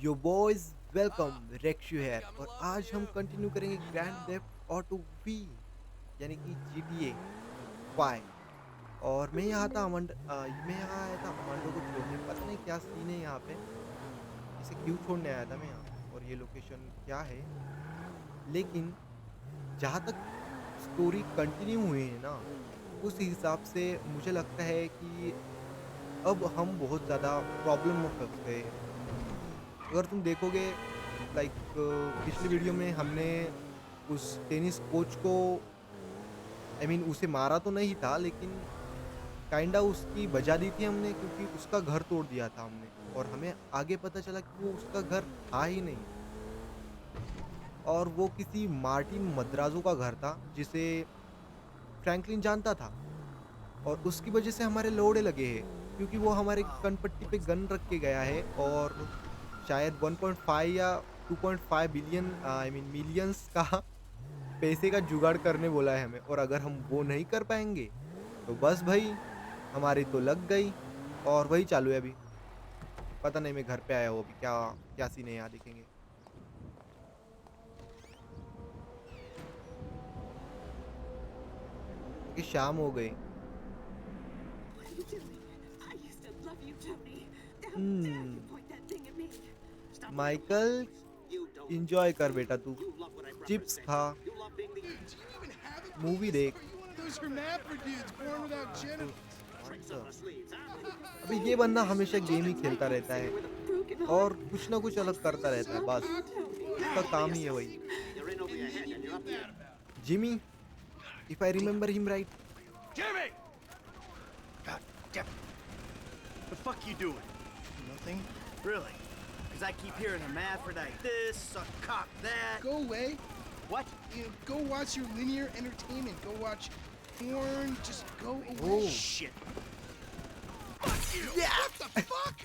यो boys welcome रेक्शू hair और आज हम कंटिन्यू करेंगे ग्रैंड थेफ्ट ऑटो वी यानी कि GTA 5। और मैं यहाँ आया था अमांडो को छोड़ने। पता नहीं क्या सीन है यहाँ पे, इसे क्यों छोड़ने आया था मैं यहाँ पे और ये लोकेशन क्या है। लेकिन जहाँ तक स्टोरी कंटिन्यू हुई है ना, उस हिसाब से मुझे लगता है कि अब हम बहुत ज़्यादा प्रॉब्लम में फंस गए हैं। अगर तुम देखोगे, लाइक पिछली वीडियो में हमने उस टेनिस कोच को, उसे मारा तो नहीं था, लेकिन काइंडा उसकी बजा दी थी हमने, क्योंकि उसका घर तोड़ दिया था हमने। और हमें आगे पता चला कि वो उसका घर था ही नहीं, और वो किसी मार्टिन मद्राजो का घर था जिसे फ्रैंकलिन जानता था। और उसकी वजह से हमारे लोड़े लगे हैं, क्योंकि वो हमारे कनपट्टी पे गन रख के गया है और शायद 1.5 या 2.5 बिलियन मिलियंस का पैसे का जुगाड़ करने बोला है हमें। और अगर हम वो नहीं कर पाएँगे, तो बस भई, हमारी तो लग गई। और वही चालू है अभी। पता नहीं, मैं घर पे आया हूँ अभी, क्या क्या सीन है यहाँ देखेंगे। क्योंकि शाम हो गई। What are you doing? I used to love you, Tony. How dare you hmm, point that thing at me? Stop looking at my Michael, face. You don't love enjoy कर me. बेटा तू। You love what I chips represent. खा, You love being the Dude, do you even have a movie penis? देख। Or are you one of those hermaphrodites born without तो genitals? tricks what up the, our sleeves, huh? अबे Oh, ये बंदा you're हमेशा such game a ही खेलता nightmare रहता है with a broken और heart. कुछ ना कुछ अलग I करता see रहता है So बस। you, cocky, Tony. why उसका don't you काम keep ही है it वही। secret You're in over and your then head you and you're feel up here. bad about it? Jimmy, if I remember him right. Jimmy! God damn it. The fuck you doing? Nothing. Really? Because I keep hearing hermaphrodite this, suck cock that. Go away. What? Go watch your linear entertainment. Go watch porn. Just go away. Oh. Shit. Fuck you! Yeah. What the fuck?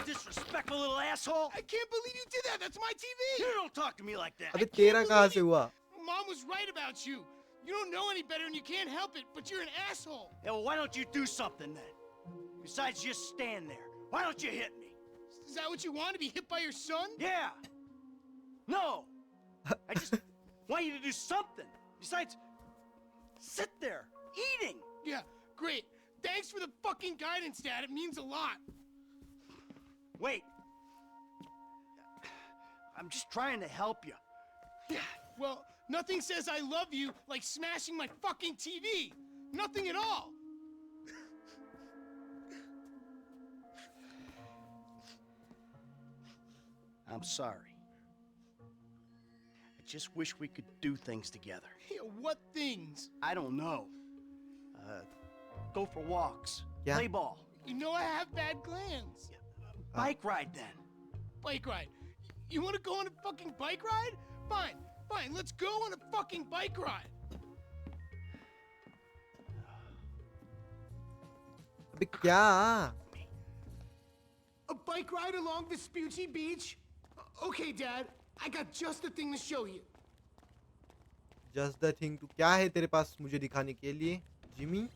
Disrespectful little asshole! I can't believe you did that. That's my TV. You don't talk to me like that. अबे can't तेरा कहाँ believe से you- हुआ? Mom was right about you. You don't know any better and you can't help it, but you're an asshole. Yeah, well, why don't you do something then? Besides just stand there. Why don't you hit me? Is that what you want, to be hit by your son? Yeah. No. I just want you to do something. Besides, sit there, eating. Yeah, great. Thanks for the fucking guidance, Dad. It means a lot. Wait. I'm just trying to help you. Yeah, well, nothing says I love you like smashing my fucking TV. Nothing at all. I'm sorry. I just wish we could do things together. Yeah, what things? I don't know. Go for walks. Yeah. Play ball. You know I have bad glands. Bike ride then. Bike ride. You want to go on a fucking bike ride? Fine, fine. Let's go on a fucking bike ride. अबे क्या? A bike ride along Vespucci Beach? Okay, Dad. I got just the thing to show you. Just the thing to, क्या है तेरे पास मुझे दिखाने के लिए Jimmy?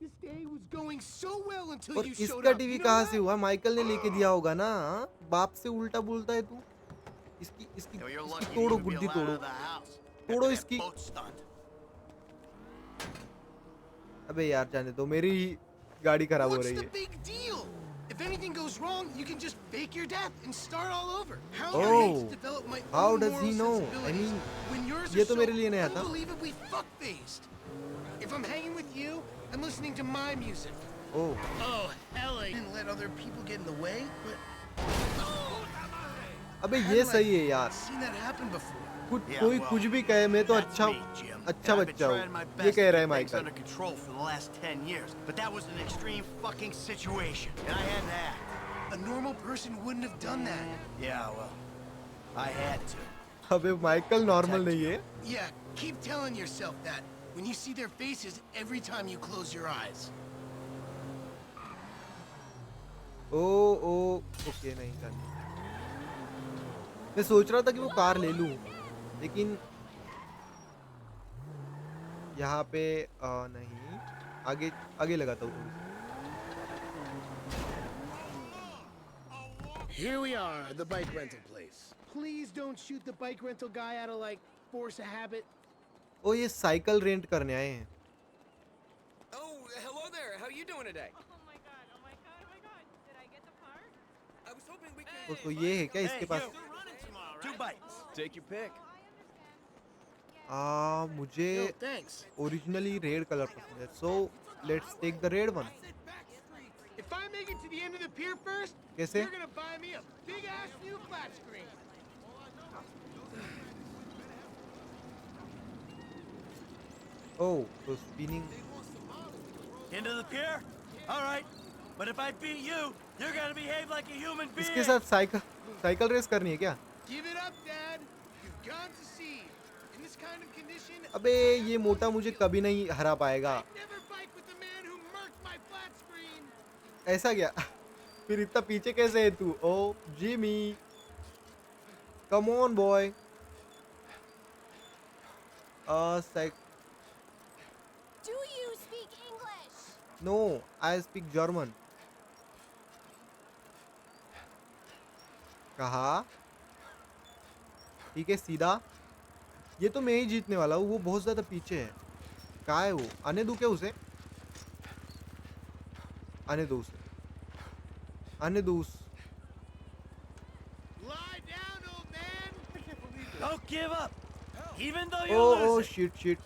This day was going so well until और you showed इसका up. टीवी You know कहाँ that? से हुआ? माइकल ने लेके दिया होगा ना, हाँ? बाप से उल्टा बोलता है तू। इसकी इसकी Yeah, well, you're इसकी lucky to तोड़ो even be Guddi allowed out तोड़ो। of the house. तोड़ो After that इसकी। boat stunt. अबे यार जाने दो, मेरी ही गाड़ी खराब हो What's रही the है। big deal? If anything goes wrong, you can just fake your death and start all over. How Oh. I hate to develop my How own does he moral know? sensibilities when yours ये are तो so मेरे लिए नया था। unbelievably fuck-faced. If I'm hanging with you, I'm listening to my music. Oh, Oh, hell, I didn't let other people get in the way, but अबे I ये hadn't, सही है like, यार। seen that happen before. कुछ Yeah, कोई well, कुछ भी कहे, मैं तो That's अच्छा me, Jim. अच्छा And I've been बच्चा trying my हूँ। ये best कह to रहा है get things Michael. under control for the last 10 years, but that was an extreme fucking situation, and I had to act. A normal person wouldn't have done that. Yeah, well, I had to. अबे Michael normal नहीं है। Yeah, keep telling yourself that when you see their faces every time you close your eyes. Oh oh okay, नहीं करनी। मैं सोच रहा था कि वो कार ले लूं, लेकिन यहाँ पे नहीं, आगे आगे लगाता हूँ थोड़ी सी। Here we are, the bike rental place. Please don't shoot the bike rental guy out of like force of habit. ओ ये साइकिल रेंट करने आए हैं। Oh, hello there. How you doing today? Oh my god, oh my god, oh my god. Did I get the part? I was hoping we तो ये है क्या इसके पास? Two bites. Take your pick. मुझे No, thanks. Originally red colour पसंद है, so let's take the red one. If I make it to the end of the pier first, कैसे? you're gonna buy me a big ass new flat screen. Oh, so spinning. Into the pier? All right. But if I beat you, you're gonna behave like a human being. इसके साथ cycle race करनी है क्या? Give it up, Dad. You've gone to sea. In this kind of condition, अबे ये मोटा मुझे कभी नहीं हरा पाएगा। I'd never bike with the man who murked my flat screen. ऐसा क्या? फिर इतना पीछे कैसे है तू? ओ Jimmy, come on boy. Do you speak English? No, I speak German. कहा? ठीक है सीधा। ये तो मैं ही जीतने वाला हूँ, वो बहुत ज्यादा पीछे है। कहाँ है वो? आने दूँ क्या उसे? आने दो उसे। आने दो उस। Lie down, old man. Don't give up. Even though you oh lose it. Shit.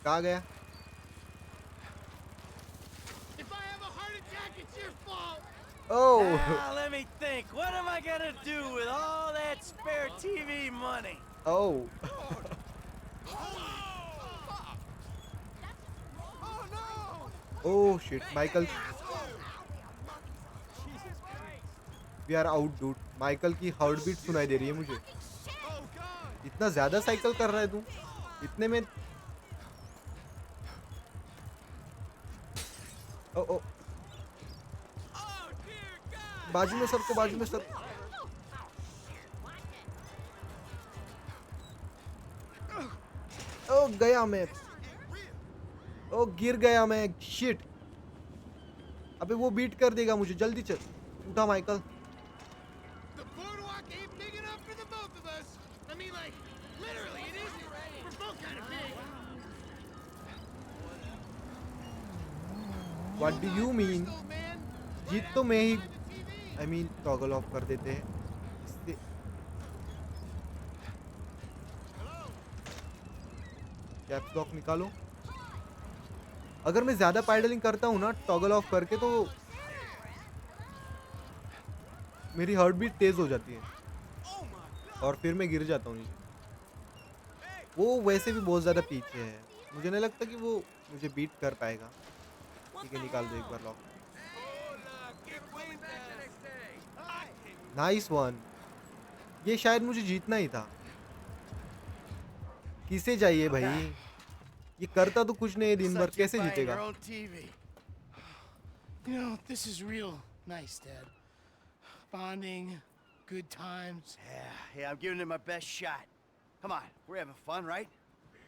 कहाँ गया? If I have a heart attack, it's your fault. Oh, Let me think. What am I gonna do with all that spare TV money? oh. Oh shit, Michael. We are out, dude. Michael की heart beat सुनाई दे रही है मुझे। इतना ज्यादा cycle कर रहा है तू? इतने में? ओ ओ। बाजू में सर को, बाजू में सर। ओ गया मैं। ओ गिर गया मैं। शिट। अबे वो बीट कर देगा मुझे, जल्दी चल। उठा Michael. The boardwalk ain't big enough for the both of us. I mean, like, literally, it isn't. We're both kind of big. What do you mean? Old man. जीत तो मैं ही, Behind the TV. I mean toggle of कर देते हैं। इससे caps lock निकालो। अगर मैं ज्यादा पैडलिंग करता हूँ ना टॉगल ऑफ करके, तो मेरी हार्ट बीट तेज हो जाती है और फिर मैं गिर जाता हूँ नीचे। वो वैसे भी बहुत ज्यादा पीछे है, मुझे नहीं लगता कि वो मुझे बीट कर पाएगा। ठीक है, निकाल दो एक बार लॉक। Nice one. ये शायद मुझे जीतना ही था। किसे चाहिए भाई? ये करता तो कुछ नहीं दिन भर, Such a कैसे buying जीतेगा? your own TV. You know, this is real nice, Dad. Bonding, good times. Yeah, I'm giving it my best shot. Come on, we're having fun, right?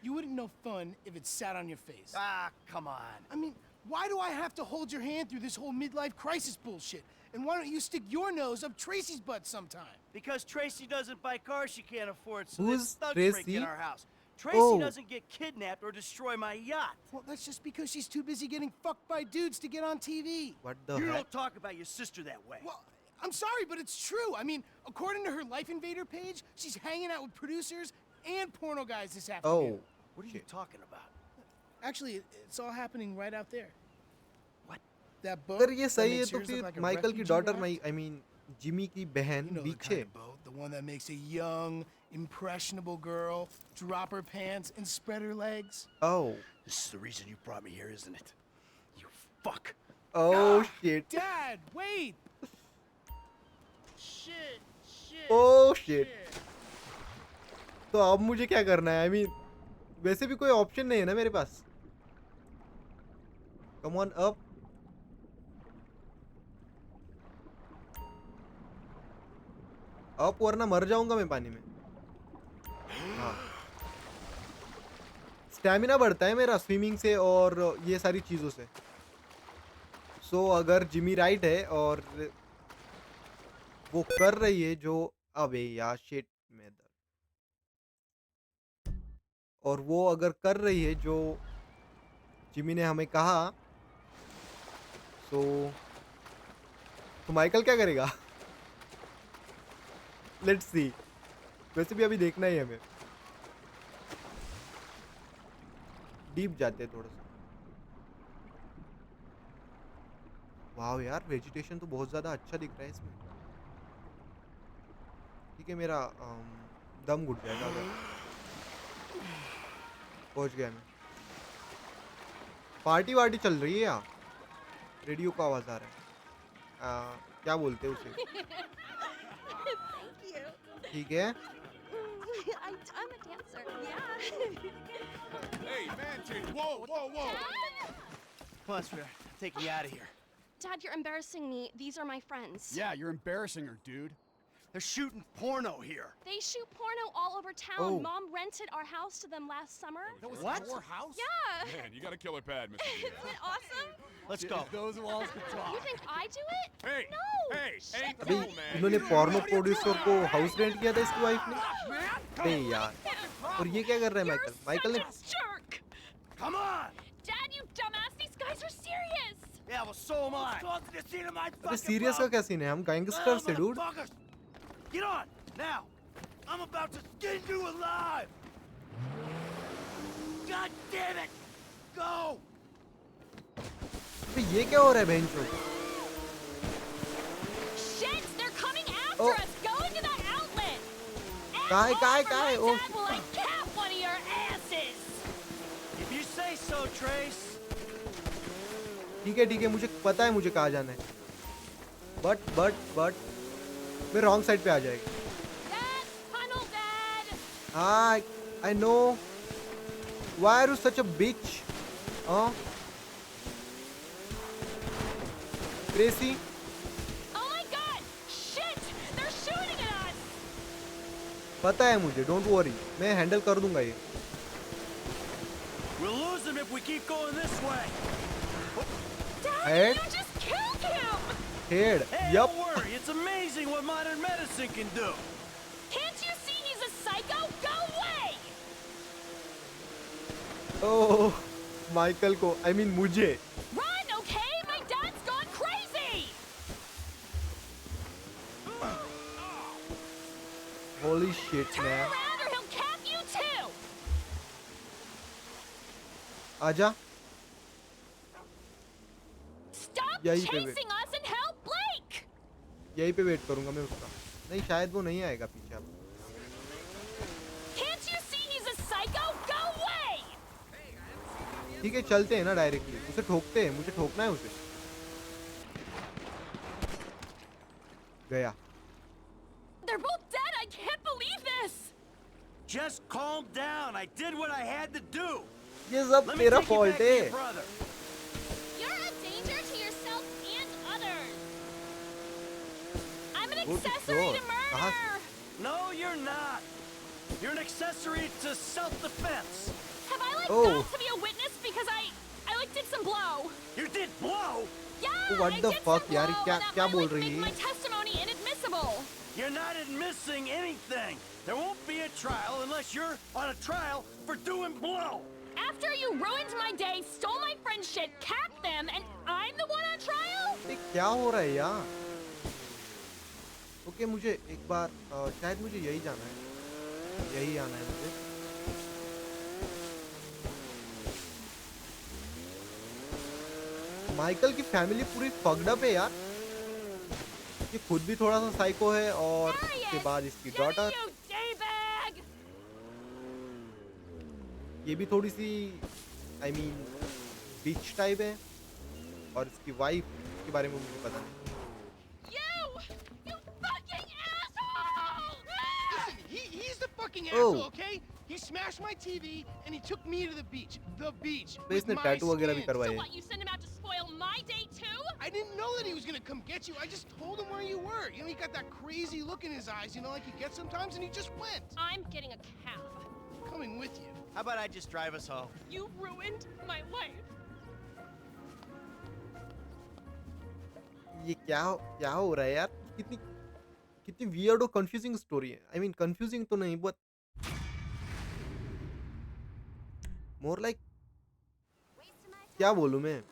You wouldn't know fun if it sat on your face. Ah, come on. I mean, why do I have to hold your hand through this whole midlife crisis bullshit? And why don't you stick your nose up Tracy's butt sometime? Because Tracy doesn't buy cars she can't afford, so Who's there's thugs break Tracy? in our house. Tracy Oh. doesn't get kidnapped or destroy my yacht. Well, that's just because she's too busy getting fucked by dudes to get on TV. What the You heck? don't talk about your sister that way. Well, I'm sorry, but it's true. I mean, according to her Life Invader page, she's hanging out with producers and porno guys this afternoon. Oh, What are you talking about? Actually, it's all happening right out there. What? That boat. अगर ये that सही है makes तो yours look फिर like a Michael की refugee daughter, raft. I mean Jimmy की बहन You know the पीछे। kind of boat, the one that makes a young, impressionable girl drop her pants and spread her legs. Oh, This is the reason you brought me here, isn't it? You fuck. oh shit, Dad, wait! Shit, shit. oh shit. तो अब मुझे क्या करना है? I mean वैसे भी कोई option नहीं है ना मेरे पास। Come on up. अप वरना मर जाऊंगा मैं पानी में। हाँ, स्टैमिना बढ़ता है मेरा स्विमिंग से और ये सारी चीज़ों से। सो अगर जिमी राइट है और वो कर रही है जो, अबे यार शिट में दर्द, और वो अगर कर रही है जो जिमी ने हमें कहा, तो माइकल क्या करेगा? Let's see. वैसे भी अभी देखना ही है हमें। डीप जाते हैं थोड़ा सा। वाह यार, वेजिटेशन तो बहुत ज़्यादा अच्छा दिख रहा है इसमें। ठीक है, मेरा दम घुट जाएगा अगर पहुंच गया मैं। पार्टी वार्टी चल रही है यहाँ। रेडियो का आवाज़ आ रहा है। क्या बोलते हैं उसे? Thank you. ठीक है। I'm a dancer. Yeah. Hey, man, chick. Whoa, whoa, whoa. Come on, sweetheart. Take me out of here. Dad, you're embarrassing me. These are my friends. Yeah, you're embarrassing her, dude. They're shooting porno here. They shoot porno all over town. Oh. Mom rented our house to them last summer. That was What? your house? Yeah. Man, you got a killer pad, Mr. Diaz. Isn't it awesome? Let's go. Those walls can talk. You think I do it? Hey, No. hey, Shit, ain't अभी cool, man. इन्होंने porno producer को house rent किया था इसकी wife ने। अबे यार, और ये क्या कर रहा है You're माइकल? माइकल ने such a jerk. Come on. Dad, you dumbass. These guys are serious. Yeah, well, so am I. अबे सीरियस का क्या सीन है? हम गैंगस्टर से dude. Get on now. I'm about to skin you alive. God damn it. Go. अबे ये क्या हो रहा है बहनचोद? Shit, they're coming after Oh. us. Go into that outlet. कहाँ है, कहाँ है, कहाँ है? Or O, my dad will like cap one of your asses. If you say so, Trace. ठीक है, मुझे पता है मुझे कहाँ जाना है। बट मैं रॉन्ग साइड पे आ जाएगा। Dad, tunnel, Dad. हाँ, I know. Why are you such a bitch? हाँ? Tracy? Oh my God! Shit! They're shooting at us. पता है मुझे, डोंट वरी, मैं हैंडल कर दूंगा ये। We'll lose him if we keep going this way. Dad, Head? you just killed him. Head, Hey, yup. don't worry. It's amazing what modern medicine can do. Can't you see he's a psycho? Go away. Oh, Michael को, I mean मुझे। Run, okay? My dad's gone crazy. Holy shit, Turn man. around or he'll cap you too. आजा। Stop यहीं पे chasing us and help Blake. यहीं पे wait करूंगा मैं उसका। नहीं, शायद वो नहीं आएगा पीछे अब। Can't you see he's a psycho? Go away. ठीक है, चलते हैं ना डायरेक्टली, उसे ठोकते हैं, मुझे ठोकना है उसे। गया। They're both dead. I can't believe this. Just calm down. I did what I had to do. ये सब Let me तेरा take you fault back to your है। brother. You're a danger to yourself and others. I'm an Go to accessory God. to कहाँ murder. No, you're not. You're an accessory to self-defense. Have I Oh. got to be a witness because I did some blow? You did blow. Yeah, What I the did fuck, some यार, blow, क्या- and that क्या might, बोल like, रही make है? my testimony inadmissible. You're not admitting anything. There won't be a trial unless you're on a trial for doing blow. After you ruined my day, stole my friend's shit, capped them, and I'm the one on trial? ये क्या हो रहा है यार? Okay, मुझे एक बार शायद मुझे यही जाना है, यही आना है मुझे। माइकल की फैमिली पूरी फक्ड अप है यार। ये खुद भी थोड़ा सा साइको है, और उसके बाद इसकी Get डॉटर, you, D-bag! ये भी थोड़ी सी आई मीन बिच टाइप है, और इसकी वाइफ के बारे में मुझे पता नहीं। You fucking asshole! Listen, he's the fucking Oh. asshole, okay? He smashed my TV and he took me to the beach. The beach. तो With इसने my टैटू वगैरह भी skin. करवाए So हैं। what, you sent him out to spoil my day too? I didn't know that he was gonna come get you. I just told him where you were. You know, he got that crazy look in his eyes, you know, like he gets sometimes, and he just went. I'm getting a cab. Coming with you. How about I just drive us home? You ruined my life. ये क्या हो रहा है यार? कितनी कितनी weird और confusing story है। आई मीन कंफ्यूजिंग तो नहीं, बट मोर लाइक क्या बोलूं मैं।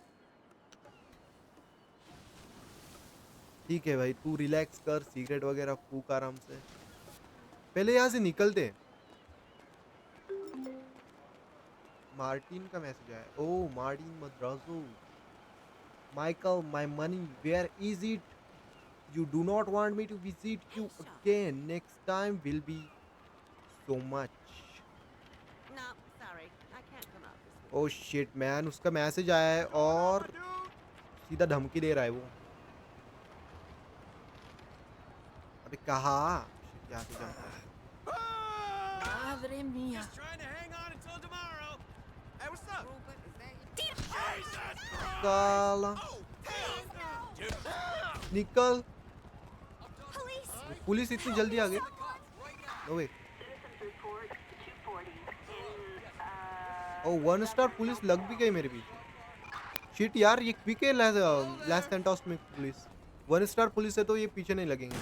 ठीक है भाई, तू रिलैक्स कर, सिगरेट वगैरह फूक आराम से, पहले यहाँ से निकलते हैं। मार्टिन का मैसेज आया। ओ मार्टिन मद्रासो, Michael my money where is it? You do not want me to visit you again. Next time will be so much. No, sorry. I can't come out this week. Oh shit man, उसका message आया है और सीधा धमकी दे रहा है वो। अबे कहा? Shit, यहाँ पे jump कर। Madre mía. Just trying to hang on until tomorrow. Hey, what's up? साला निकल। Police. पुलिस इतनी जल्दी आ गई? No way. ओ 1 स्टार पुलिस लग भी गई मेरे पीछे। शिट यार, ये क्विक है लास्ट सेंटोस में पुलिस। 1 स्टार पुलिस है तो ये पीछे नहीं लगेंगे।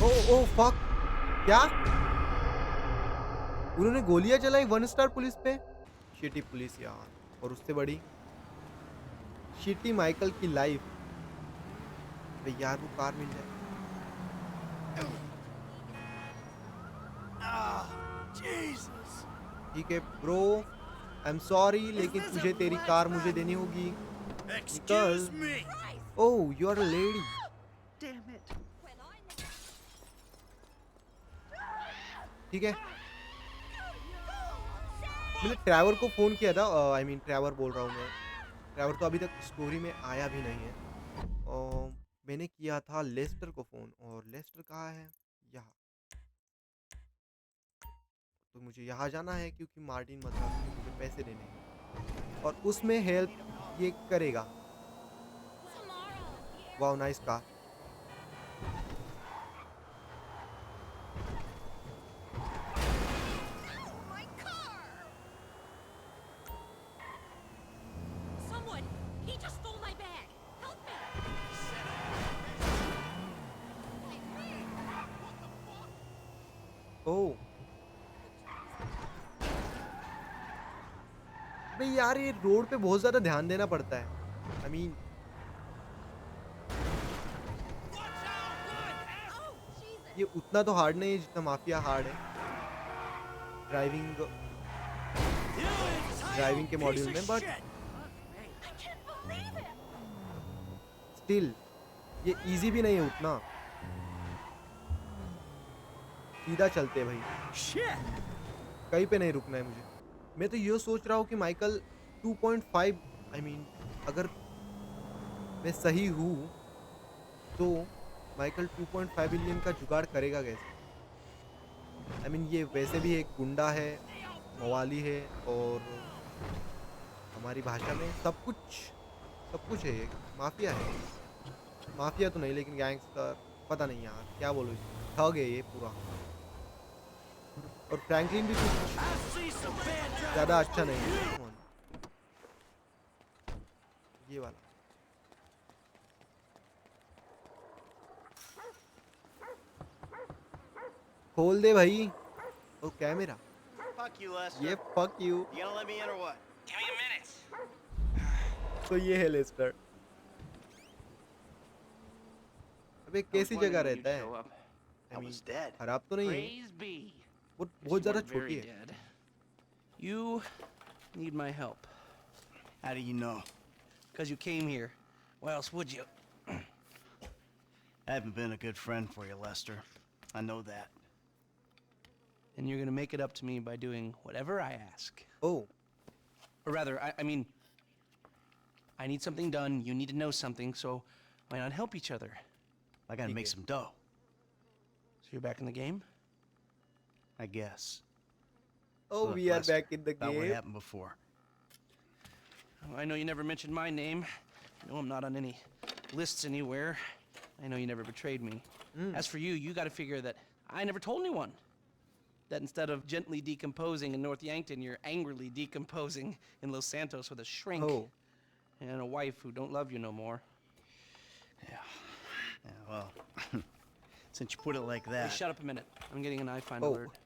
ओ ओ फक, क्या उन्होंने गोलियां चलाई 1 स्टार पुलिस पे? शिटी पुलिस यार। और उससे बड़ी शिटी माइकल की लाइफ। अबे यार वो कार मिल जाए। Jesus. ठीक है ब्रो, आई एम सॉरी, लेकिन तुझे तेरी कार मुझे देनी होगी। Excuse me. Oh you are a lady. Damn it. ठीक है, मैंने ट्रैवर को फ़ोन किया था। आई मीन ट्रैवर बोल रहा हूँ मैं, ट्रैवर तो अभी तक स्टोरी में आया भी नहीं है। और मैंने किया था लेस्टर को फ़ोन, और लेस्टर कहाँ है? यहाँ। तो मुझे यहाँ जाना है क्योंकि मार्टिन मद्रास ने मुझे पैसे देने हैं और उसमें हेल्प ये करेगा। वाह nice car. Someone. He just stole my bag. Help me. ओह भाई यार, ये रोड पे बहुत ज़्यादा ध्यान देना पड़ता है। आई मीन ये उतना तो हार्ड नहीं है जितना माफिया हार्ड है ड्राइविंग के मॉड्यूल में, but I can't believe it. Still ये इजी भी नहीं है उतना। सीधा चलते हैं भाई, Shit. कहीं पे नहीं रुकना है मुझे। मैं तो ये सोच रहा हूँ कि माइकल 2.5, आई मीन अगर मैं सही हूँ तो माइकल 2.5 बिलियन का जुगाड़ करेगा कैसे? आई मीन ये वैसे भी एक गुंडा है, मवाली है, और हमारी भाषा में सब कुछ है। ये माफिया है, माफिया तो नहीं लेकिन गैंगस्टर, पता नहीं यार क्या बोलो, ठग है ये पूरा। और फ्रैंकलिन भी कुछ I see some bad drivers. ज़्यादा अच्छा नहीं है। Come on. ये वाला खोल दे भाई। ओ कैमरा, Fuck you, Lester. ये fuck you. You gonna let me in or what? Give me a minute. तो ये है लेस्टर। अबे कैसी जगह रहता है? I I mean, was dead. खराब तो नहीं है, Praise be. वो बहुत ज़्यादा You weren't छोटी very है। dead. You need my help. How do you know? Because you came here. Why else would you? I haven't been a good friend for you, Lester. I know that. And you're gonna make it up to me by doing whatever I ask. Oh Or rather, I mean, I need something done, you need to know something, so why not help each other? I gotta make Okay. some dough, So you're back in the game? I guess. Oh Look, we are Lester, back in the about what game. happened before. Oh, I know you never mentioned my name. I know I'm not on any lists anywhere. I know you never betrayed me. As for you, you gotta figure that I never told anyone. That instead of gently decomposing in North Yankton, you're angrily decomposing in Los Santos with a shrink Oh. and a wife who don't love you no more. Yeah, well, since you put it like Hey, that. shut up a minute. I'm getting an iFind Oh. alert.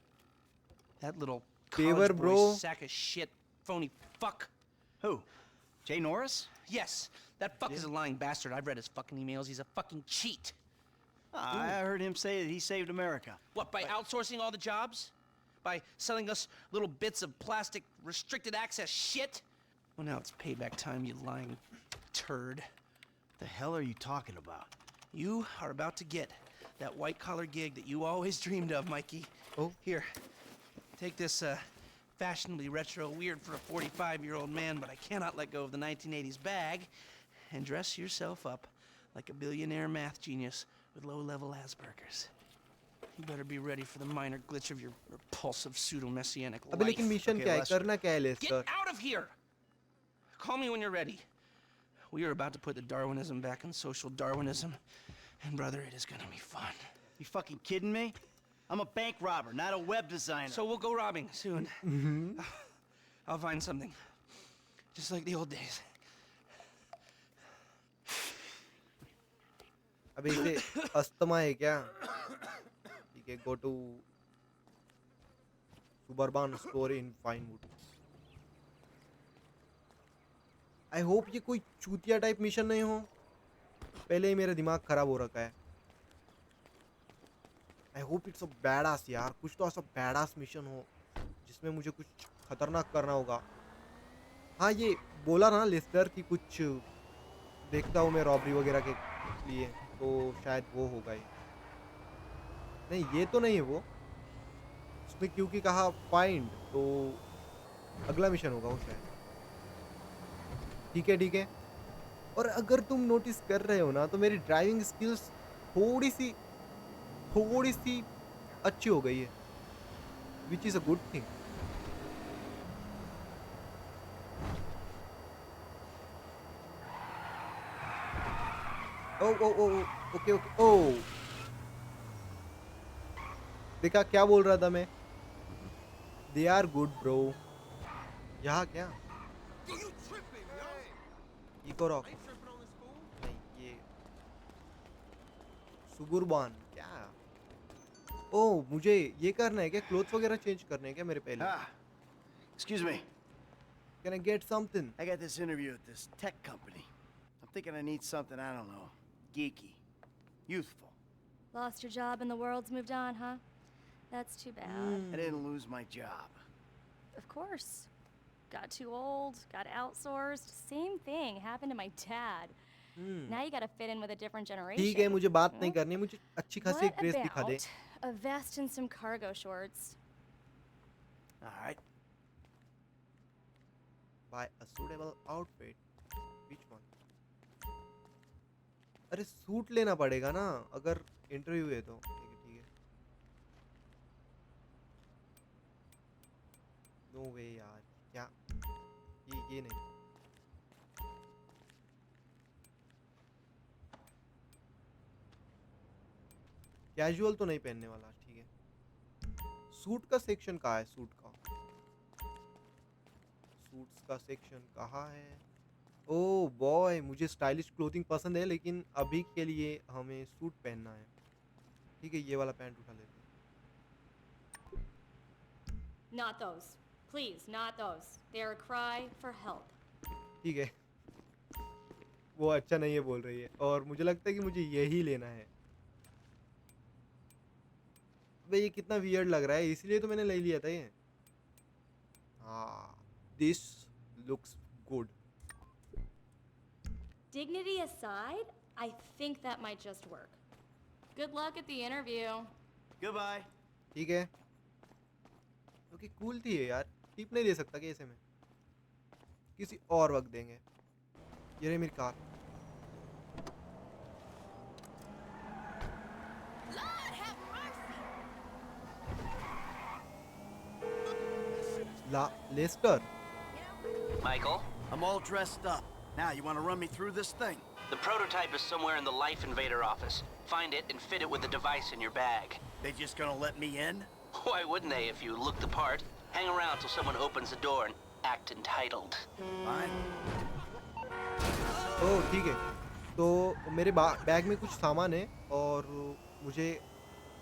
That little Favor, college boy bro. sack of shit, phony fuck. Who? Jay Norris? Yes, that fuck is a lying bastard. I've read his fucking emails. He's a fucking cheat. I heard him say that he saved America. What, by outsourcing all the jobs? By selling us little bits of plastic restricted access shit? Well, now it's payback time, you lying turd. The hell are you talking about? You are about to get that white-collar gig that you always dreamed of, Mikey. Oh. Here, take this fashionably retro weird for a 45-year-old man, but I cannot let go of the 1980s bag, and dress yourself up like a billionaire math genius with low-level Asperger's. You better be ready for the minor glitch of your repulsive pseudo-messianic अबे life. लेकिन mission Okay, क्या है? Lester. करना क्या है, Get Lester? out of here! Call me when you're ready. We are about to put the Darwinism back in social Darwinism, and brother, it is gonna be fun. You fucking kidding me? I'm a bank robber, not a web designer. So we'll go robbing soon. I'll find something. Just like the old days. अबे इसे asthma है क्या? ठीक है, go to Suburban store in Pinewood. I hope ये कोई चूतिया type mission नहीं हो. पहले ही मेरा दिमाग खराब हो रखा है. I hope it's a badass यार. कुछ तो ऐसा badass मिशन हो जिसमें मुझे कुछ खतरनाक करना होगा. हाँ, ये बोला ना लेस्टर कि कुछ देखता हूँ मैं रॉबरी वगैरह के लिए, तो शायद वो होगा ये. नहीं, ये तो नहीं है वो. उसने क्योंकि कहा फाइंड, तो अगला मिशन होगा वो शायद. ठीक है, ठीक है. और अगर तुम नोटिस कर रहे हो ना, तो मेरी ड्राइविंग स्किल्स थोड़ी सी अच्छी हो गई है, which is a good thing. Oh oh oh okay okay. ओ देखा क्या बोल रहा था मैं? They are good bro. यहाँ क्या इको रॉक नहीं, ये सुबुरबान क्या? ओ, मुझे ये करना है क्या? क्लोथ्स वगैरह चेंज करने हैं क्या मेरे पहले? Ah, excuse me. Can I get something? I got this interview at this tech company. I'm thinking I need something, I don't know, geeky, youthful. Lost your job and the world's moved on, huh? That's too bad. I didn't lose my job. Of course. Got too old, got outsourced. Same thing happened to my dad. Now you gotta fit in with a different generation. ठीक है, मुझे बात नहीं करनी, मुझे अच्छी खासी What dress दिखा दे. about a vest and some cargo shorts? All right. Buy a suitable outfit. Which one? अरे सूट लेना पड़ेगा ना अगर इंटरव्यू है तो. ठीक है, ठीक है. नो वे यार, क्या ये नहीं. कैजुअल तो नहीं पहनने वाला. ठीक है. सूट का सेक्शन कहाँ है? सूट्स का सेक्शन कहाँ है? ओह बॉय, मुझे स्टाइलिश क्लोथिंग पसंद है, लेकिन अभी के लिए हमें सूट पहनना है. ठीक है, ये वाला पैंट उठा लेते हैं. Not those. Please, not those. They are a cry for help. ठीक है. वो अच्छा नहीं है बोल रही है, और मुझे लगता है कि मुझे यही लेना है. भाई ये कितना वियर्ड लग रहा है, इसलिए तो मैंने ले लिया था ये. हाँ, this looks good. Dignity aside, I think that might just work. Good luck at the interview. Goodbye. ठीक है. ओके, कूल थी ये यार. टिप नहीं दे सकता कि ऐसे में? किसी और वक्त देंगे. ये रही मेरी car. Lester. Michael, I'm all dressed up. Now, you want to run me through this thing? the prototype is somewhere in the Life Invader office. Find it and fit it with the device in your bag. They just gonna let me in? Why wouldn't they if you look the part? Hang around till someone opens the door and act entitled. Fine. ओह ठीक है. तो मेरे bag में कुछ सामान है और मुझे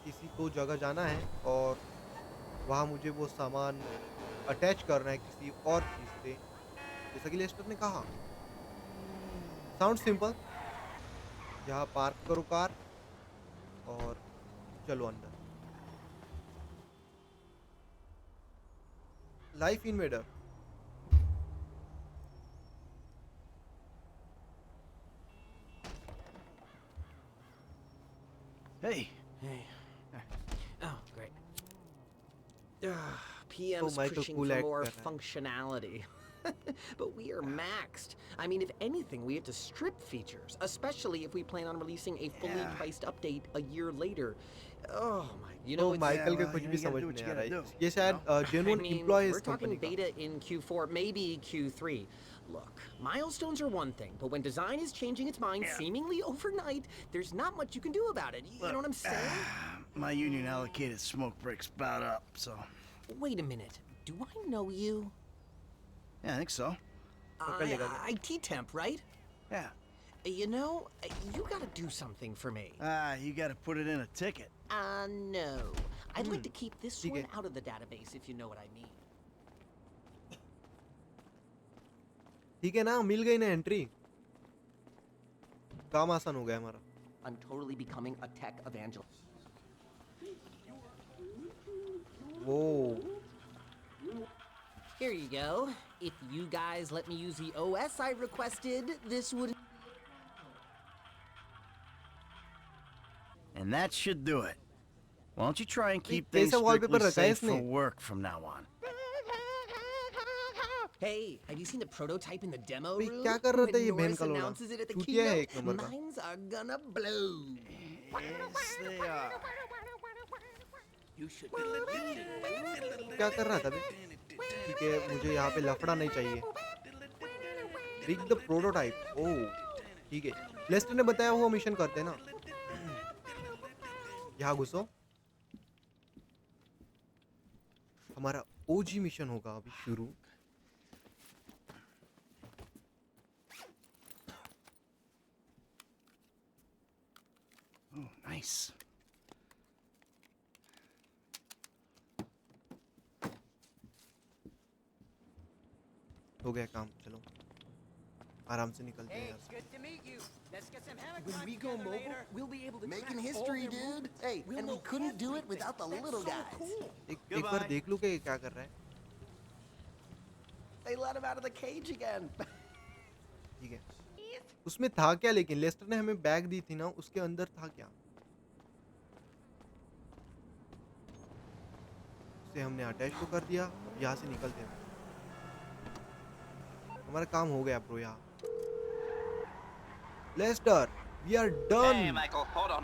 किसी को जगह जाना है और वहाँ मुझे वो सामान अटैच करना है किसी और चीज़ से, जैसा कि लेस्टर ने कहा। Sound simple. यहाँ पार्क करो कार और चलो अंदर। Life invader. Hey. Hey. Oh, great. PM's Michael pushing cool for act more कर रहा है। functionality. But we are maxed. I mean, if anything, we have to strip features, especially if we plan on releasing a fully Yeah. priced update a year later. Oh my, you know, तो it's, Michael के well, कुछ you भी gotta समझ do what नहीं you आ रहा gotta है। do, ये शायद I जेन्युइन mean, एम्प्लॉय है we're इस talking कंपनी का। beta in Q4, maybe Q3. Look, milestones are one thing, but when design is changing its mind Yeah. seemingly overnight, there's not much you can do about it. You know what I'm saying? My union allocated smoke breaks about up, so. Wait a minute. Do I know you? Yeah, I think so. पकड़ लेगा क्या? IT temp, right? Yeah. You know, you gotta do something for me. You gotta put it in a ticket. No. I'd like to keep this ठीक one है। out of the database, if you know what I mean. ठीक है ना, मिल गई ना entry. काम आसान हो गया हमारा। I'm totally becoming a tech evangelist. वो Here you go. If you guys let me use the OS I requested, this would... And that should do it. Why don't you try and keep कैसे things wallpaper strictly रखा है safe for इसने? work from now on? Hey, have you seen the prototype in the demo भाई room? क्या कर रहा था When ये बहन Norris का लोड़ा? announces it at the चूतिया है keynote, एक नंबर का। minds are gonna blow. Yes, they are. क्या कर रहा था बे? ठीक है, मुझे यहाँ पे लफड़ा नहीं चाहिए। Rig the prototype. ओह, ठीक है। लेस्टर ने बताया वो मिशन करते हैं ना। यहाँ घुसो। हमारा ओजी मिशन होगा अभी शुरू। Oh, nice. हो गया काम, चलो आराम से निकलते हैं यहाँ से। good to meet you. Let's get some When we go mobile, we'll be able to Making track history, all their dude. movements. Hey, We'll and know we couldn't do it everything. without the That's little so guys. cool. एक बार Goodbye. देख लूं कि ये क्या कर रहा है। They let him out of the cage again. ठीक है। उसमें था क्या, लेकिन लेस्टर ने हमें बैग दी थी ना, उसके अंदर था क्या? उसे हमने अटैच तो कर दिया। अब यहाँ से निकलते हैं। हमारा काम हो गया ब्रो यहाँ। Lester, we are done. Hey, Michael, hold on.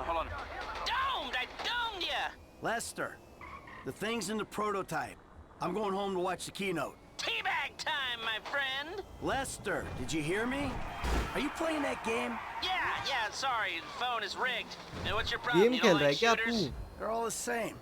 Domed! I domed ya! Lester, the thing's in the prototype. I'm going home to watch the keynote. Teabag time, my friend! Lester, did you hear me? Are you playing that game? Yeah, sorry, the phone is rigged. And what's your problem? Game You खेल don't रहा है like क्या shooters? तू? They're all the same.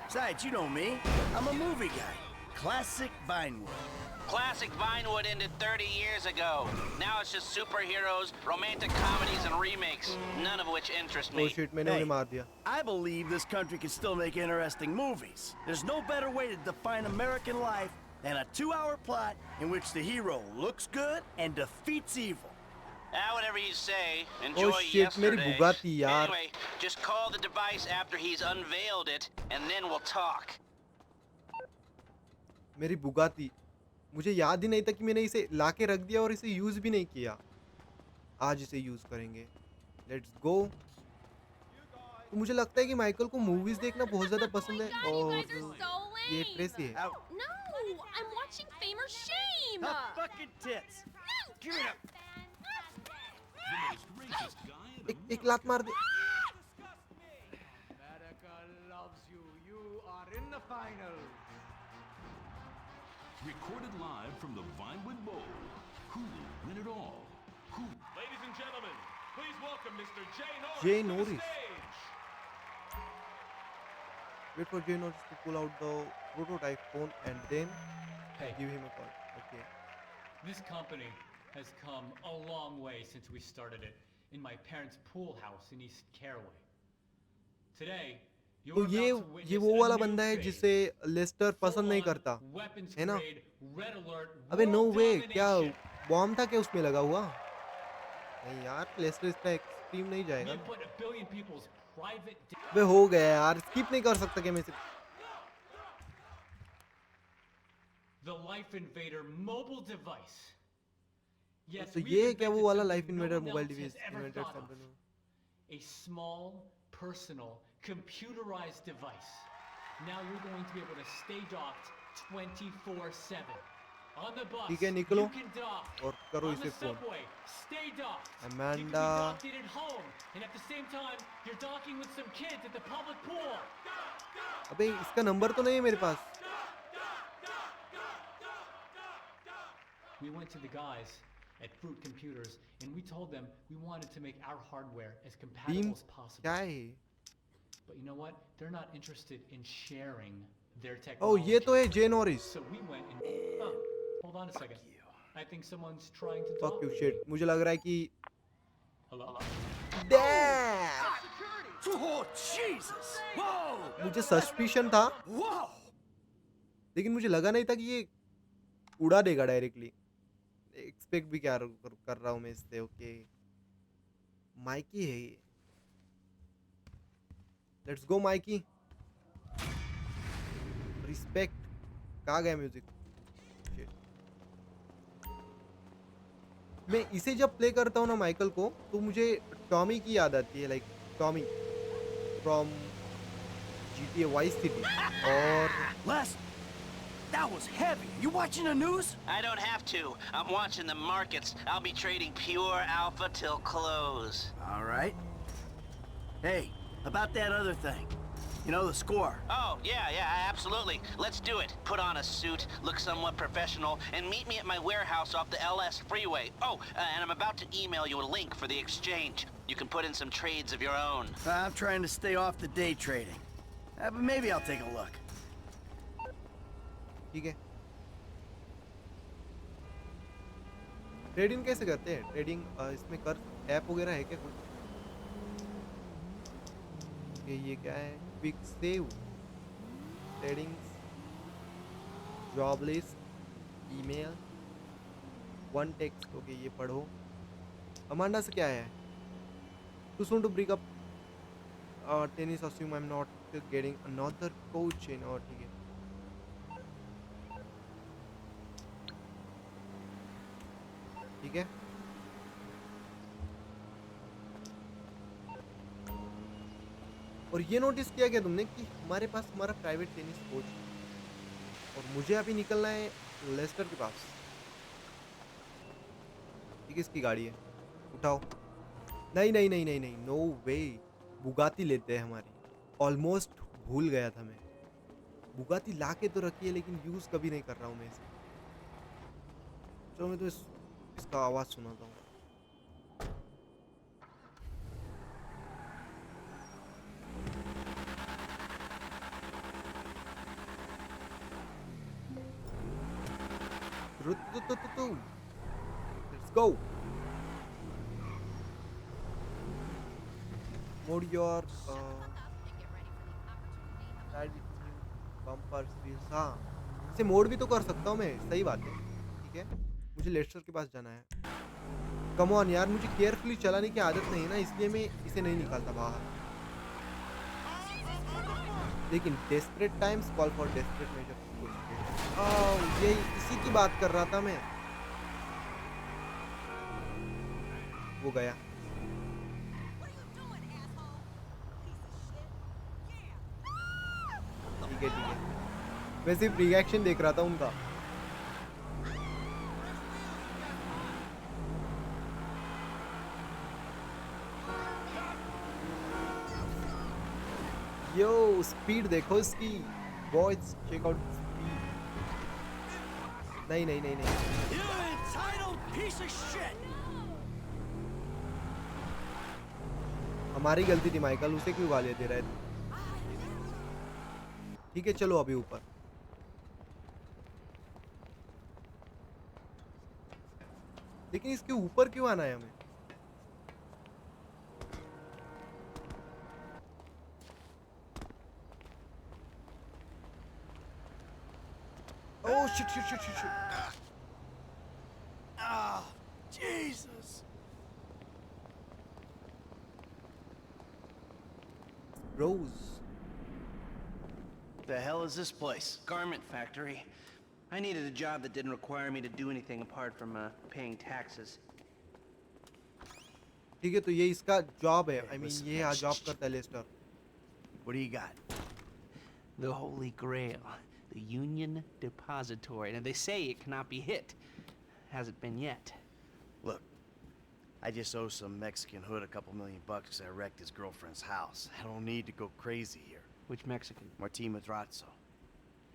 Besides, you know me. I'm a movie guy. Classic Vinewood. Classic Vinewood ended 30 years ago. Now it's just superheroes, romantic comedies, and remakes, none of which interest Oh me. shit, मैंने Hey. उन्हें मार दिया। I believe this country can still make interesting movies. There's no better way to define American life than a 2-hour plot in which the hero looks good and defeats evil. Whatever you say. Enjoy Oh shit, मेरी yesterday's. Bugatti यार। Anyway, just call the device after he's unveiled it, and then we'll talk. मेरी बुगाती। मुझे याद ही नहीं था कि मैंने इसे लाके रख दिया और इसे यूज भी नहीं किया। आज इसे यूज करेंगे। Let's go. तो मुझे लगता है कि माइकल को मूवीज देखना बहुत ज्यादा पसंद है Oh और my God, you guys are so ये lame. ट्रेसी है। Out. No, I'm watching Fame or Shame. Tough fucking tits. Give it up. एक लात मार दे। America loves you. You are in the final. Recorded live from the Vinewood Bowl. Who will win it all? Who? Ladies and gentlemen, please welcome Mr. Jay Norris. Jay to the Norris. stage. Wait for Jay Norris to pull out the prototype phone and then Hey, give him a call. Okay. this company has come a long way since we started it in my parents' pool house in East Caraway. Today, तो ये वो वाला बंदा है जिसे Lester पसंद नहीं करता, है ना? अबे नो वे, क्या बॉम्ब था क्या उसमें लगा हुआ? नहीं यार, लेस्टर इसका एक्सट्रीम नहीं जाएगा ना। अबे हो गया यार, स्किप नहीं कर सकता क्या मैं इसे? The Life Invader mobile device. Yes, तो we've ये क्या वो invented वाला something life no invader one mobile else has device ever invented thought of. Company? A small, personal, computerized device. Now you're going to be able to stay docked 24/7. On the bus, ठीक है, निकलो you can dock. और करो On the इसे phone. subway, stay docked. You can be Amanda, docked in at home, and at the same time, you're docking with some kids at the public pool. अबे इसका number तो नहीं है मेरे पास। We went to the guys at Fruit Computers and we told them we wanted to make our hardware as compatible beam as possible. क्या है? But you know what? They're not interested in sharing their oh technology. ये तो है जे Norris. So we went and oh, hold on a second. I think someone's trying to fuck talk you to shit, me. मुझे लग रहा है कि Hello? Dam! Oh, Jesus! Whoa! मुझे suspicion था, Whoa! लेकिन मुझे लगा नहीं था कि ये उड़ा देगा डायरेक्टली। एक्सपेक्ट भी क्या कर रहा हूँ मैं इससे। ओके, माइकी है ये। Let's go Mikey. रिस्पेक्ट। कहाँ गया म्यूजिक? मैं इसे जब प्ले करता हूँ ना माइकल को, तो मुझे टॉमी की याद आती है, like Tommy from GTA vice city. और Les, that was heavy. You watching the news? I don't have to. I'm watching the markets. I'll be trading pure alpha till close. All right. Hey, about that other thing. You know, the score. Oh, yeah, absolutely. Let's do it. Put on a suit, look somewhat professional, and meet me at my warehouse off the LS freeway. Oh, and I'm about to email you a link for the exchange. You can put in some trades of your own. I'm trying to stay off the day trading. But maybe I'll take a look. ठीक है, trading कैसे करते हैं? Trading इसमें कर app वगैरह है क्या कुछ? ये क्या है? Quick save, trading, job list, email, one text. Okay, ये पढ़ो। अमांडा से क्या है? Too soon to break up tennis, assume I am not getting another coach in. और ठीक है, ठीक है। और ये नोटिस किया क्या तुमने कि हमारे पास हमारा प्राइवेट टेनिस कोच है और मुझे अभी निकलना है लेस्टर के पास। ये किसकी गाड़ी है? उठाओ। नहीं नहीं नहीं नहीं नहीं, नो वे। बुगाती लेते हैं हमारी। ऑलमोस्ट भूल गया था मैं। बुगाती ला के तो रखी है, लेकिन यूज़ कभी नहीं कर रहा हूँ मैं इसे। चलो मैं तो इसका आवाज़ सुनाता हूँ। Let's go. Mode your bumpers wheels। हाँ, इसे मोड भी तो कर सकता हूँ मैं। सही बात है। ठीक है, मुझे लेस्टर के पास जाना है। कम ऑन यार, मुझे केयरफुली चलाने की आदत नहीं है ना, इसलिए मैं इसे नहीं निकालता बाहर। लेकिन desperate times call for desperate measure. यही इसी की बात कर रहा था मैं। वो गया। ठीक है, ठीक है, मैं सिर्फ रिएक्शन देख रहा था उनका। यो स्पीड देखो इसकी, बॉयज चेक आउट स्पीड। नहीं नहीं नहीं नहीं, You entitled piece of shit! हमारी गलती थी माइकल, उसे क्यों गालियां दे रहा है? ठीक है, चलो अभी ऊपर। लेकिन इसके ऊपर क्यों आना है हमें? Oh shit. Oh, Jesus. Rose. The hell is this place? Garment factory. I needed a job that didn't require me to do anything apart from paying taxes. ठीक है, तो ये इसका जॉब है. I mean, listen, ये यहाँ job करता है Lester. What do you got? The Holy Grail, the Union Depository. Now, they say it cannot be hit. Hasn't been yet. Look, I just owe some Mexican hood a couple $1 million because I wrecked his girlfriend's house. I don't need to go crazy here. Which Mexican? Martin Madrazo.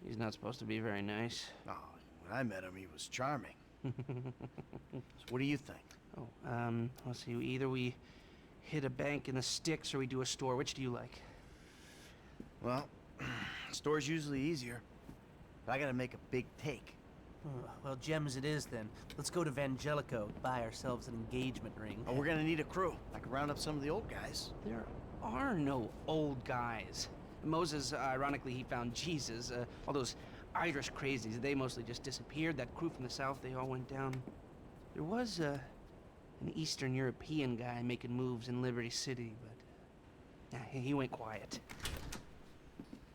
He's not supposed to be very nice. Oh, when I met him, he was charming. So what do you think? Oh, let's see. Either we hit a bank in the sticks or we do a store. Which do you like? Well, store's usually easier, but I gotta make a big take. Well, gems it is then. Let's go to Vangelico, buy ourselves an engagement ring. Oh, we're gonna need a crew. I can round up some of the old guys. There are no old guys. Moses, ironically, he found Jesus. All those Irish crazies, they mostly just disappeared. That crew from the south, they all went down. There was an Eastern European guy making moves in Liberty City, but he went quiet.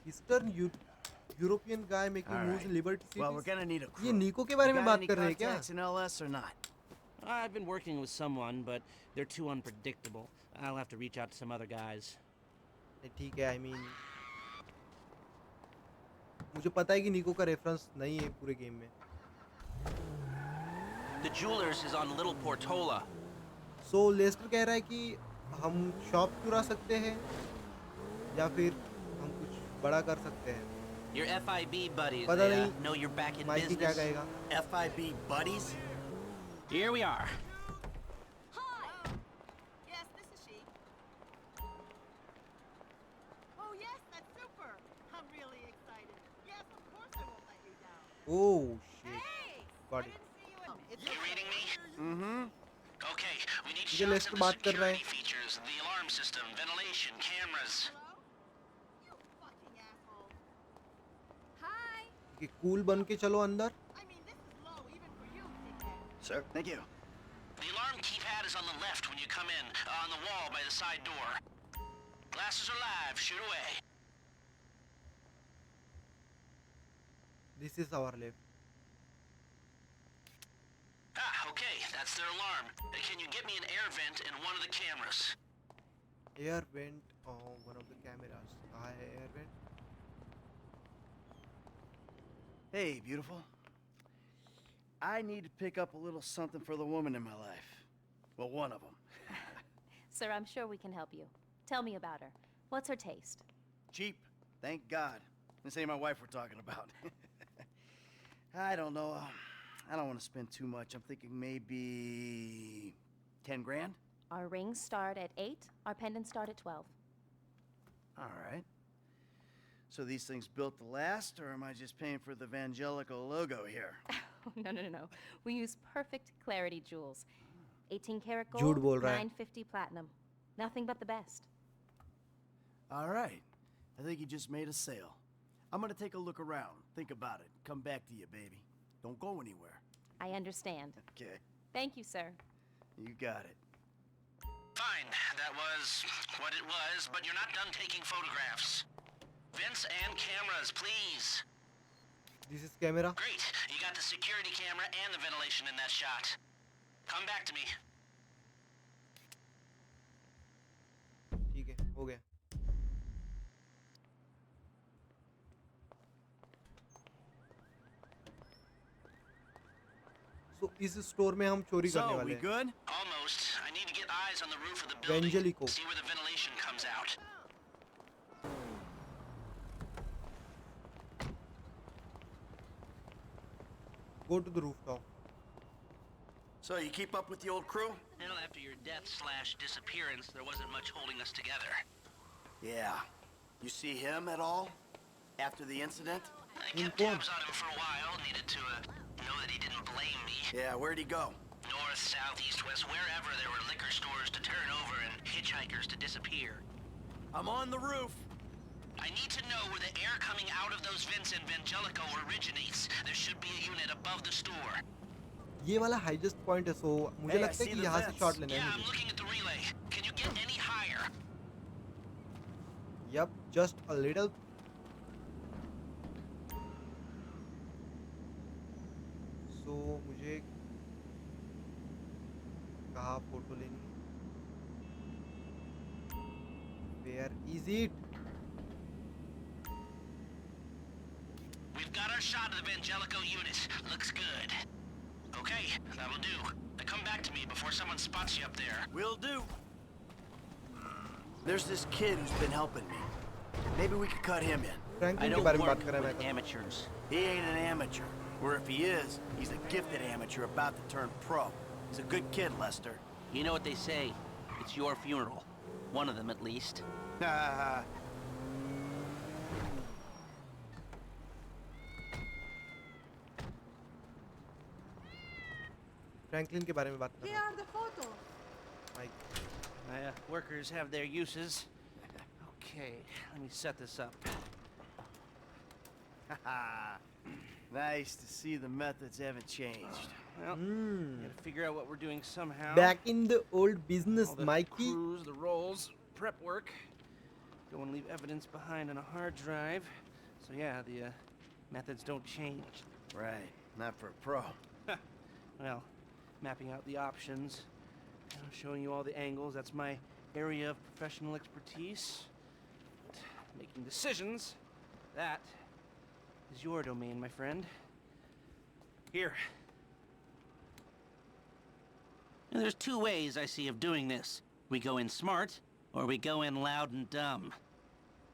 Eastern European guy making All moves right. in Liberty City. Well, we're gonna need a crew. ये निको के बारे में You got बात any कर रहे हैं क्या? contacts in LS or not? I've been working with someone, but they're too unpredictable. I'll have to reach out to some other guys. ठीक है, I mean, मुझे पता है कि निको का रेफरेंस नहीं है पूरे गेम में. The Jewelers is on Little Portola. So Lester कह रहा है कि हम शॉप चुरा सकते हैं या फिर हम कुछ बड़ा कर सकते हैं. Your FIB buddies, पता they नहीं know you're back in mighty क्या business. कहेगा. FIB buddies? Here we are. Hi! Yes, this is she. Oh, yes, that's super. I'm really excited. Yes, of course I won't let you down. Oh shit. Hey! Got it. You reading me? Mm-hmm. Okay, we need ये shots Lester of the बात कर रहा है. security features, the alarm system, ventilation, cameras. You fucking asshole. Hi! कि cool बन के चलो अंदर. I mean, this is low even for you, dickhead. Sir, thank you. The alarm keypad is on the left when you come in, on the wall by the side door. Glasses are live, shoot away. This is our left. Ah, okay, that's their alarm. Can you get me an air vent in one of the cameras? Air vent on one of the cameras. कहाँ है air vent? Hey, beautiful. I need to pick up a little something for the woman in my life. Well, one of them. Sir, I'm sure we can help you. Tell me about her. What's her taste? Cheap, thank God. This ain't my wife we're talking about. I don't know. I don't want to spend too much. I'm thinking maybe 10 grand. Our rings start at 8, our pendants start at 12. All right. So these things built to last, or am I just paying for the Vangelico logo here? No. We use perfect clarity jewels. 18 karat झूठ gold, बोल रहा है. 950 platinum. Nothing but the best. All right. I think you just made a sale. I'm gonna take a look around, think about it, come back to you, baby. Don't go anywhere. I understand. Okay, Thank you, sir. you got it. Fine, that was what it was, but you're not done taking photographs. Vents and cameras, please. This is camera. Great, you got the security camera and the ventilation in that shot. Come back to me. ठीक है, हो गया. So इस store में हम चोरी करने So, वाले we हैं. good? Almost. I need to get eyes on the roof of the building. Vangelico. See where the ventilation comes out. Go to the rooftop. So, you keep up with the old crew? Well, after your death/disappearance, there wasn't much holding us together. Yeah. You see him at all? After the incident? I kept tabs on him for a while. Needed to know that he didn't blame me. Yeah, where'd he go? North, south, east, west, wherever there were liquor stores to turn over and hitchhikers to disappear. I'm on the roof. I need to know where the air coming out of those vents in Vangelico originates. There should be a unit above the store. ये वाला highest point है, सो मुझे Hey, I लगता है see कि the यहाँ से vents. Shot लेना Yeah, है I'm मुझे. looking at the relay. Can you get any higher? Yep, just a little. So मुझे कहाँ फोटो लेनी है? Where is it? We've got our shot of the Vangelico unit. Looks good. Okay, that'll do. Now come back to me before someone spots you up there. Will do. There's this kid who's been helping me. Maybe we could cut him in. Franklin के don't बारे में work बात कर रहा है with मैं. amateurs. He ain't an amateur. Or if he is, he's a gifted amateur about to turn pro. He's a good kid, Lester. You know what they say. It's your funeral. One of them, at least. Ha ha ha. Franklin के बारे में बात कर Here रहा are the photos. हूँ. Mic. Workers have their uses. Okay, let me set this up. Nice to see the methods haven't changed. Well, gotta figure out what we're doing somehow. Back in the old business, All the Mikey. crews, the rolls, prep work. Don't want to leave evidence behind on a hard drive. So yeah, the methods don't change. Right, not for a pro. Well, mapping out the options, showing you all the angles. That's my area of professional expertise. Making decisions, that is your domain, my friend. Here. And there's two ways I see of doing this. We go in smart, or we go in loud and dumb.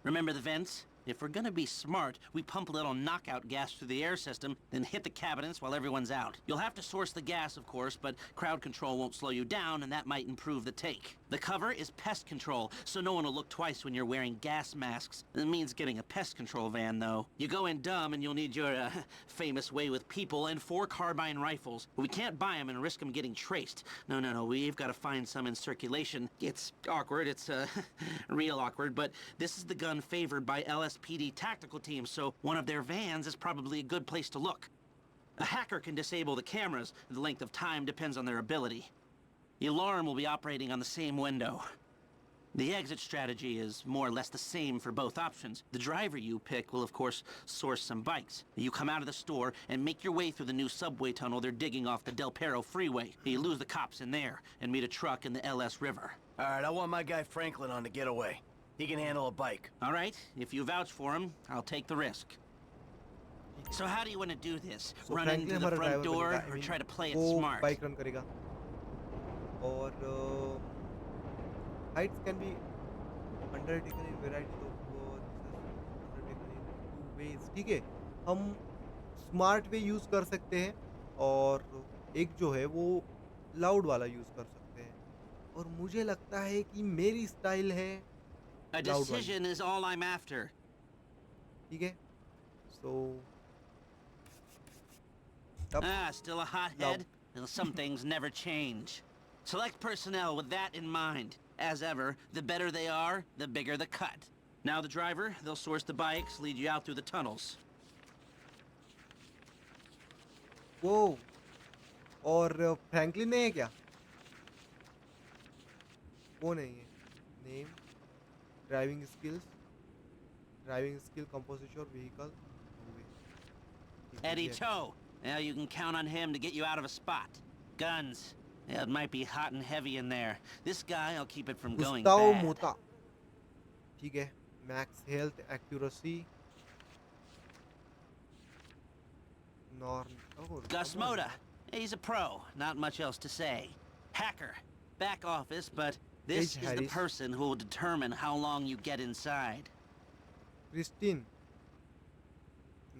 Remember the vents? If we're gonna be smart, we pump a little knockout gas through the air system, then hit the cabinets while everyone's out. You'll have to source the gas, of course, but crowd control won't slow you down, and that might improve the take. The cover is pest control, so no one will look twice when you're wearing gas masks. It means getting a pest control van, though. You go in dumb, and you'll need your famous way with people and 4 carbine rifles. But we can't buy them and risk them getting traced. No, we've got to find some in circulation. It's awkward, it's real awkward, but this is the gun favored by LSPD tactical teams, so one of their vans is probably a good place to look. A hacker can disable the cameras. The length of time depends on their ability. The alarm will be operating on the same window. The exit strategy is more or less the same for both options. The driver you pick will, of course, source some bikes. You come out of the store and make your way through the new subway tunnel they're digging off the Del Perro freeway. You lose the cops in there and meet a truck in the LS River. All right, I want my guy Franklin on the getaway. He can handle a bike. All right, if you vouch for him, I'll take the risk. So how do you want to do this? So Run in Franklin through the हमारा front driver door बनेगा. I or mean, try to play it वो smart? Bike run करेगा. और heights can be undertaken in variety of undertaken in 2 ways. ठीक है, हम smart way use कर सकते हैं और एक जो है वो लाउड वाला यूज कर सकते हैं. और मुझे लगता है कि मेरी स्टाइल है A लाउड वाली. decision is all I'm after. ठीक है, so Still a hothead? Well, some things never change. Select personnel with that in mind. As ever, the better they are, the bigger the cut. Now the driver, they'll source the bikes, lead you out through the tunnels. वो और Franklin नहीं है क्या? वो नहीं है. Name, driving skill, composition, vehicle. Eddie Toe. Now you can count on him to get you out of a spot. Guns. Yeah, it might be hot and heavy in there. This guy, I'll keep it from going Gustav bad. Mota. ठीक है. Max health, accuracy. Gus Moda. He's a pro. Not much else to say. Hacker. Back office, but this Paige is the Harris. person who will determine how long you get inside. Christine.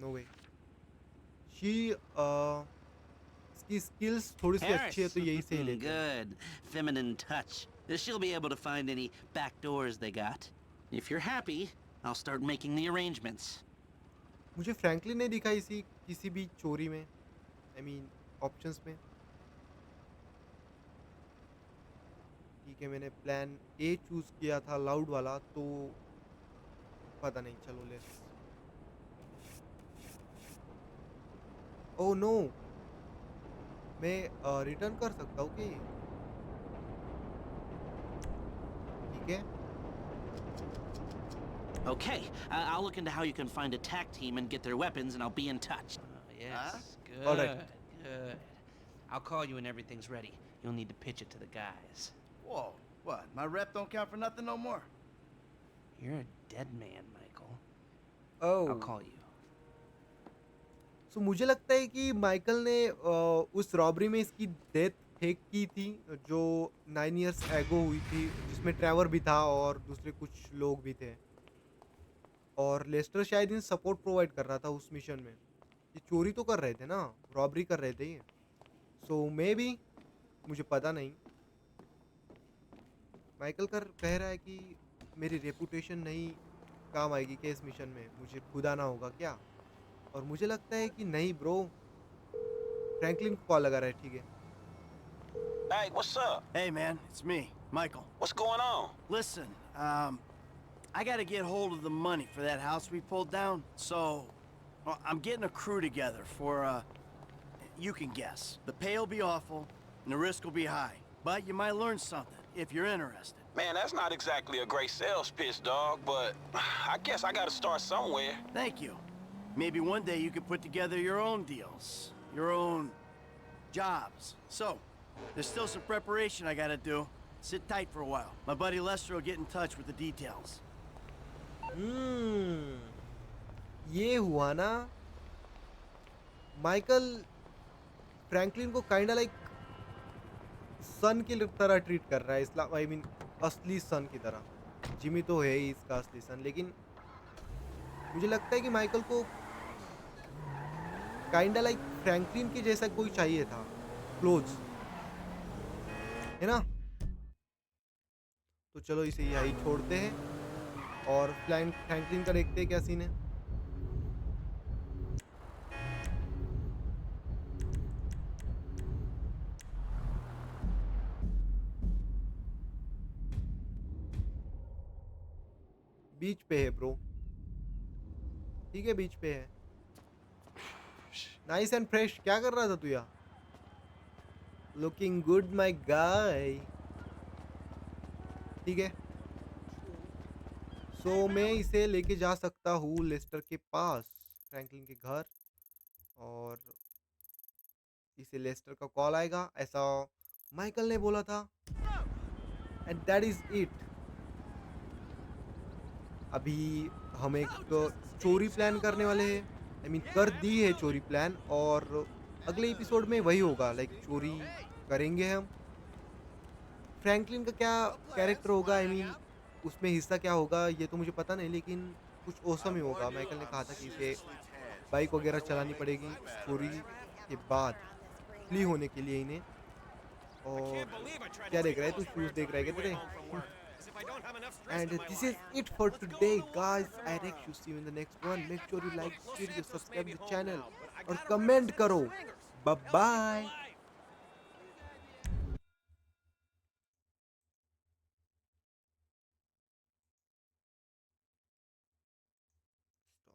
No way. She इसकी skills थोड़ी सी अच्छी है तो यही से ही लेते हैं. Good. Feminine touch. She'll be able to find any back doors they got. If you're happy, I'll start making the arrangements. मुझे फ्रैंकलिन नहीं दिखा किसी भी चोरी में. I mean ऑप्शंस में. ठीक है, मैंने प्लान ए चूज किया था लाउड वाला, तो पता नहीं. चलो लेट्स ओह नो, मैं रिटर्न कर सकता हूँ कि? ठीक है। Okay, I'll look into how you can find a TAC team and get their weapons, and I'll be in touch. Yes, good, All right. good. I'll call you when everything's ready. You'll need to pitch it to the guys. Whoa, what? My rep don't count for nothing no more? You're a dead man, Michael. Oh, I'll call you. सो मुझे लगता है कि Michael ने उस robbery में इसकी death fake की थी, जो 9 इयर्स एगो हुई थी, जिसमें ट्रेवर भी था और दूसरे कुछ लोग भी थे। और लेस्टर शायद इन सपोर्ट प्रोवाइड कर रहा था उस मिशन में। ये चोरी तो कर रहे थे ना, रॉबरी कर रहे थे ये। सो मे बी, मुझे पता नहीं। माइकल कह रहा है कि मेरी रेपुटेशन नहीं काम आएगी क्या इस मिशन में, मुझे खुद आना होगा क्या? और मुझे लगता है कि नहीं ब्रो, फ्रैंकलिन को कॉल लगा रहा है। ठीक है। Hey, what's up? Hey, man, it's me, Michael. What's going on? Listen, I gotta get hold of the money for that house we pulled down, so I'm getting a crew together for, you can guess. The pay will be awful, and the risk will be high, but you might learn something if you're interested. Man, that's not exactly a great sales pitch, dog, but I guess I gotta start somewhere. Thank you. Maybe one day you could put together your own deals, your own jobs. So, there's still some preparation I gotta do. Sit tight for a while. My buddy Lester will get in touch with the details. ये हुआ ना, Michael Franklin को kinda like सन की तरह treat कर रहा है, इस्लाम I mean असली सन की तरह। जिमी तो है ही इसका असली सन, लेकिन मुझे लगता है कि माइकल को काइंडा लाइक फ्रैंकलिन के जैसा कोई चाहिए था, क्लोज, है ना? तो चलो इसे यही छोड़ते हैं और फ्रैंकलिन का देखते हैं क्या सीन है। बीच पे है ब्रो, ठीक है, बीच पे है। Nice and fresh. क्या कर रहा था तू यार? Looking good my guy. ठीक है, सो मैं इसे लेके जा सकता हूँ लेस्टर के पास, फ्रैंकलिन के घर, और इसे लेस्टर का कॉल आएगा, ऐसा माइकल ने बोला था, एंड दैट इज इट। अभी हम एक चोरी प्लान करने वाले हैं, आई मीन कर दी है चोरी प्लान, और अगले एपिसोड में वही होगा, लाइक चोरी करेंगे हम। फ्रैंकलिन का क्या कैरेक्टर होगा, आई मीन उसमें हिस्सा क्या होगा, ये तो मुझे पता नहीं, लेकिन कुछ औसम ही होगा। माइकल ने कहा था कि इसे बाइक वगैरह चलानी पड़ेगी चोरी के बाद, फ्ली होने के लिए इन्हें। और क्या देख रहा है तू? शूज देख रहा है क्या तेरे? And this is it for today, guys. I rex you see you in the next one. Make sure you like this video, subscribe the channel, और कमेंट करो। Bye bye.